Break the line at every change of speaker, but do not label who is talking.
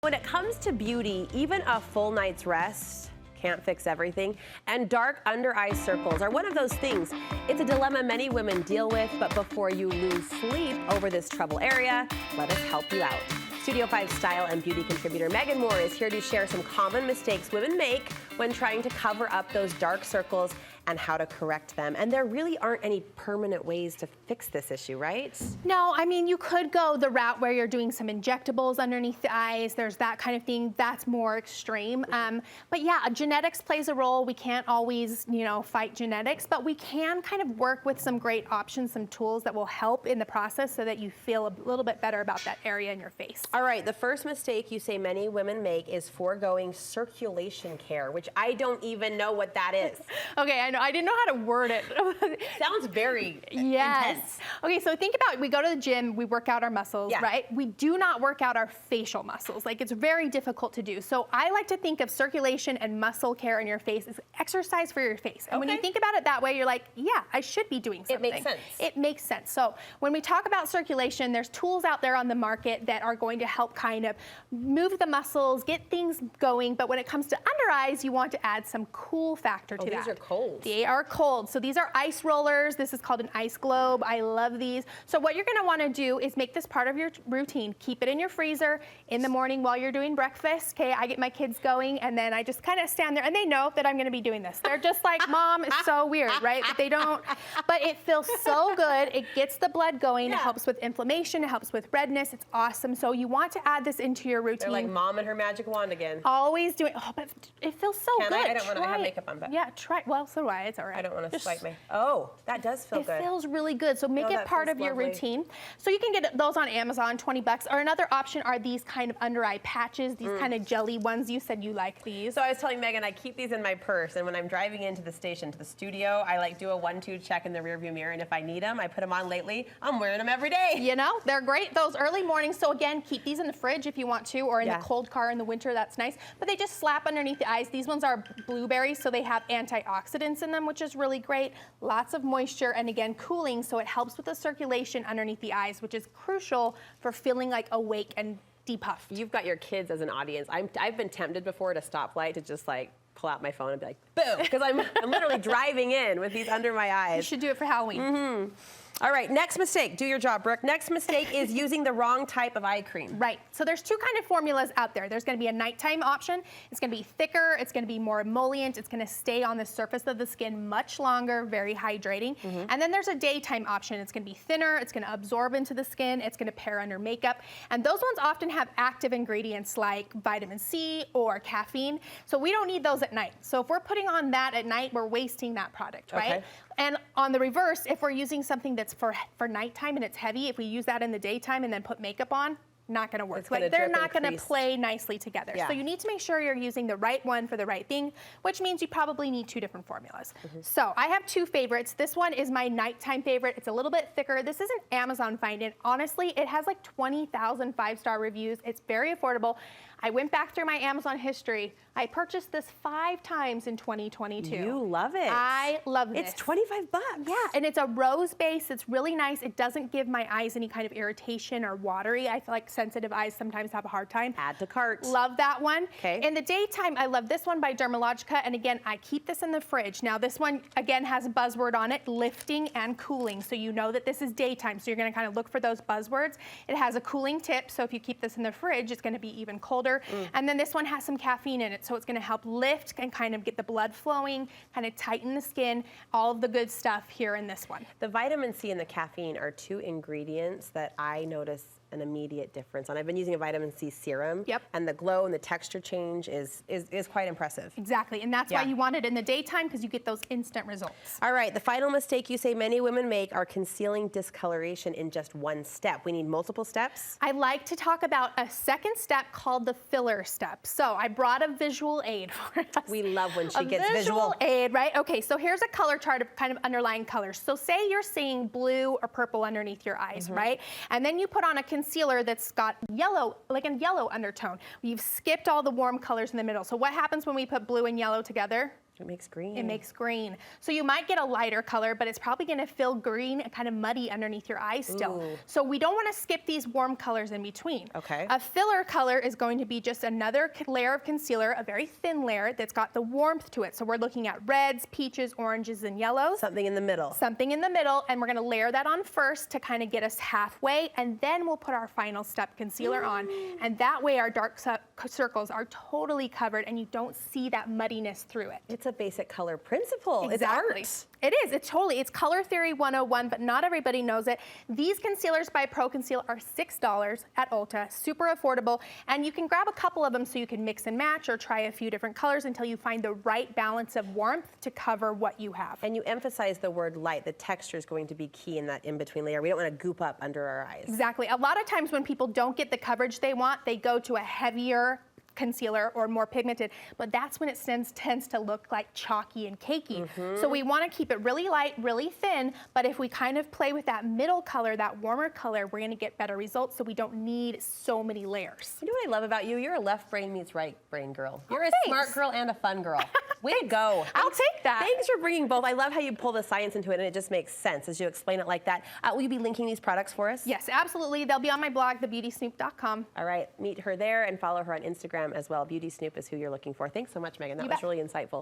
When it comes to beauty, even a full night's rest can't fix everything, and dark under eye circles are one of those things. It's a dilemma many women deal with, but before you lose sleep over this trouble area, let us help you out. Studio 5 style and beauty contributor Megan Moore is here to share some common mistakes women make when trying to cover up those dark circles and how to correct them. And there really aren't any permanent ways to fix this issue, right?
No, I mean, you could go the route where you're doing some injectables underneath the eyes. There's that kind of thing. That's more extreme. But yeah, genetics plays a role. We can't always, fight genetics, but we can kind of work with some great options, some tools that will help in the process so that you feel a little bit better about that area in your face.
All right, the first mistake you say many women make is foregoing circulation care, which I don't even know what that is.
Okay, I know. I didn't know how to word it.
Sounds very
yes.
intense.
Okay, so think about it. We go to the gym, we work out our muscles, right? We do not work out our facial muscles. Like, it's very difficult to do. So I like to think of circulation and muscle care in your face as exercise for your face. And when you think about it that way, you're like, yeah, I should be doing something.
It makes sense.
It makes sense. So when we talk about circulation, there's tools out there on the market that are going to help kind of move the muscles, get things going. But when it comes to under eyes, you want to add some cool factor to that.
These are cold.
They are cold. So these are ice rollers. This is called an ice globe. I love these. So what you're going to want to do is make this part of your routine. Keep it in your freezer in the morning while you're doing breakfast. Okay, I get my kids going, and then I just kind of stand there, and they know that I'm going to be doing this. They're just like, Mom, it's so weird, right? But they don't. But it feels so good. It gets the blood going. It helps with inflammation. It helps with redness. It's awesome. So you want to add this into your routine.
They're like Mom and her magic wand again.
Always doing. Oh, but it feels so good.
I don't want to have makeup on, but
yeah, try. Well, so do I. It's all right.
I don't want to swipe my. Oh, that does feel good.
It feels really good. So make it part of your routine. So you can get those on Amazon, 20 bucks. Or another option are these kind of under eye patches, these kind of jelly ones. You said you like these.
So I was telling Megan, I keep these in my purse, and when I'm driving into the station, to the studio, I like do a 1-2 check in the rearview mirror, and if I need them, I put them on. Lately, I'm wearing them every day.
You know, they're great those early mornings. So again, keep these in the fridge if you want to, or in the cold car in the winter. That's nice. But they just slap underneath the eyes. These ones are blueberries, so they have antioxidants in them, which is really great. Lots of moisture, and again, cooling, so it helps with the circulation underneath the eyes, which is crucial for feeling like awake and depuffed.
You've got your kids as an audience. I've been tempted before at a stoplight to just like pull out my phone and be like, boom, because I'm literally driving in with these under my eyes.
You should do it for Halloween.
All right, next mistake. Do your job, Brooke. Next mistake is using the wrong type of eye cream.
Right. So there's two kind of formulas out there. There's going to be a nighttime option. It's going to be thicker. It's going to be more emollient. It's going to stay on the surface of the skin much longer, very hydrating. And then there's a daytime option. It's going to be thinner. It's going to absorb into the skin. It's going to pair under makeup. And those ones often have active ingredients like vitamin C or caffeine. So we don't need those at night. So if we're putting on that at night, we're wasting that product, right? And on the reverse, if we're using something that's for nighttime and it's heavy, if we use that in the daytime and then put makeup on, not going to work. Like, they're not going to play nicely together. So you need to make sure you're using the right one for the right thing, which means you probably need two different formulas. So I have two favorites. This one is my nighttime favorite. It's a little bit thicker. This is an Amazon find, and honestly, it has like 20,000 5-star reviews. It's very affordable. I went back through my Amazon history. I purchased this 5 times in 2022.
You love it.
I love this.
It's 25 bucks.
Yeah, and it's a rose base. It's really nice. It doesn't give my eyes any kind of irritation or watery. I feel like sensitive eyes sometimes have a hard time.
Add to cart.
Love that one.
Okay.
In the daytime, I love this one by Dermalogica, and again, I keep this in the fridge. Now, this one, again, has a buzzword on it, lifting and cooling, so you know that this is daytime, so you're gonna kind of look for those buzzwords. It has a cooling tip, so if you keep this in the fridge, it's gonna be even colder. And then this one has some caffeine in it, so it's gonna help lift and kind of get the blood flowing, kind of tighten the skin, all of the good stuff here in this one.
The vitamin C and the caffeine are two ingredients that I notice an immediate difference on. I've been using a vitamin C serum, and the glow and the texture change is quite impressive.
Exactly, and that's why you want it in the daytime, because you get those instant results.
All right, the final mistake you say many women make are concealing discoloration in just one step. We need multiple steps?
I like to talk about a second step called the filler step. So I brought a visual aid for us.
We love when she gets
visual aid, right? Okay, so here's a color chart of kind of underlying colors. So say you're seeing blue or purple underneath your eyes, right? And then you put on a concealer that's got yellow, like a yellow undertone. You've skipped all the warm colors in the middle. So what happens when we put blue and yellow together?
It makes green.
It makes green. So you might get a lighter color, but it's probably gonna feel green and kind of muddy underneath your eyes still.
Ooh.
So we don't wanna skip these warm colors in between.
Okay.
A filler color is going to be just another layer of concealer, a very thin layer that's got the warmth to it. So we're looking at reds, peaches, oranges, and yellows.
Something in the middle.
Something in the middle, and we're gonna layer that on first to kind of get us halfway, and then we'll put our final step concealer on. And that way our dark circles are totally covered and you don't see that muddiness through it.
It's a basic color principle.
Exactly.
It's art.
It is. It's color theory 101, but not everybody knows it. These concealers by Pro Conceal are $6 at Ulta, super affordable, and you can grab a couple of them so you can mix and match or try a few different colors until you find the right balance of warmth to cover what you have.
And you emphasize the word light. The texture is going to be key in that in-between layer. We don't want to goop up under our eyes.
Exactly. A lot of times when people don't get the coverage they want, they go to a heavier concealer or more pigmented, but that's when it tends to look like chalky and cakey. So we want to keep it really light, really thin, but if we kind of play with that middle color, that warmer color, we're going to get better results, so we don't need so many layers.
You know what I love about you? You're a left brain meets right brain girl. You're a
thanks.
smart girl and a fun girl. Way to go.
I'll take that.
Thanks for bringing both. I love how you pull the science into it, and it just makes sense as you explain it like that. Will you be linking these products for us?
Yes, absolutely. They'll be on my blog, thebeautysnoop.com.
All right, meet her there and follow her on Instagram as well. Beauty Snoop is who you're looking for. Thanks so much, Megan. That
You
was
bet.
really insightful.